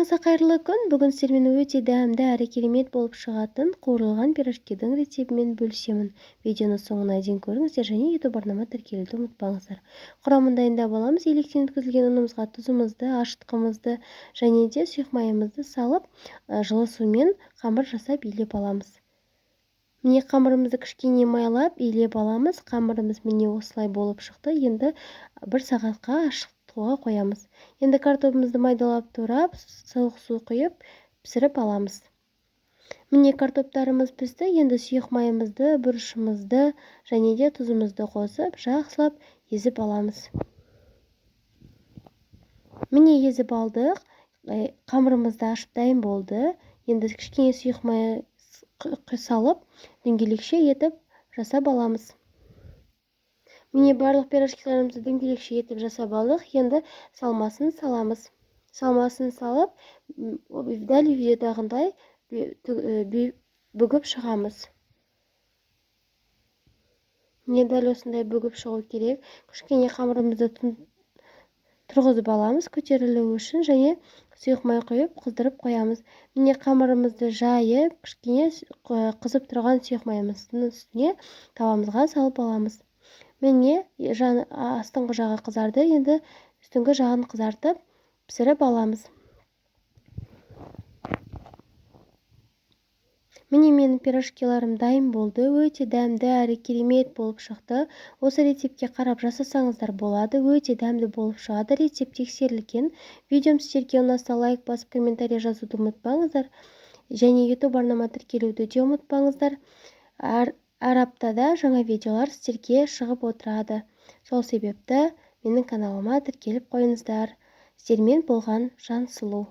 Аса қайырлы күн. Бүгін сіздермен өте дәмді әрі керемет болып шығатын қуырылған пирожкидің рецептімен бөлісемін. Видеоны соңына дейін көріңіздер және YouTube арнама тіркелуді ұмытпаңыздар. Құрамын дайындап аламыз. Електен өткізілген ұнымызға тұзымызды, ашытқымызды және де сұйық майымызды салып, жылы сумен қамыр жасап илеп аламыз. Міне қамырымызды кішкене майлап илеп аламыз. Қамырымыз міне осылай болып шықты. Енді 1 сағатқа ашытуға қоямыз. Енді картопымызды майдалап турап, суық су құйып, пісіріп аламыз. Міне картоптарымыз пісті. Енді сұйық майымызды, бұрышымызды және де тұзымызды қосып, жақсылап езіп аламыз. Міне езіп алдық. Қамырымызды ашып дайын болды. Енді кішкене сұйық май салып, дөңгелекше етіп жасап аламыз. Міне барлық пирожкиларымызды дөңгелекше етіп жасап алдық. Енді салмасын саламыз. Салмасын салып, дәл видеодағындай бүгіп шығамыз. Міне дәл осындай бүгіп шығу керек. Кішкене қамырымызды тұрғызып аламыз көтерілуі үшін және сұйық май құйып қыздырып қоямыз. Міне қамырымызды жайып, кішкене қызып тұрған сұйық майымыздың үстіне тавамызға салып аламыз. Міне астыңғы жағы қызарды, енді үстіңгі жағын қызартып пісіріп аламыз. Міне менің пирожкиларым дайын болды. Өте дәмді әрі керемет болып шықты. Осы рецептке қарап жасасаңыздар болады. Өте дәмді болып шығады. Рецепт тексерілген. Видеом сіздерге ұнаса лайк басып, комментарий жазуды ұмытпаңыздар. Және YouTube арнама тіркелуді де ұмытпаңыздар. Әр аптада жаңа видеолар сіздерге шығып отырады. Сол себепті менің каналыма тіркеліп қойыңыздар. Сіздермен болған Жансұлу.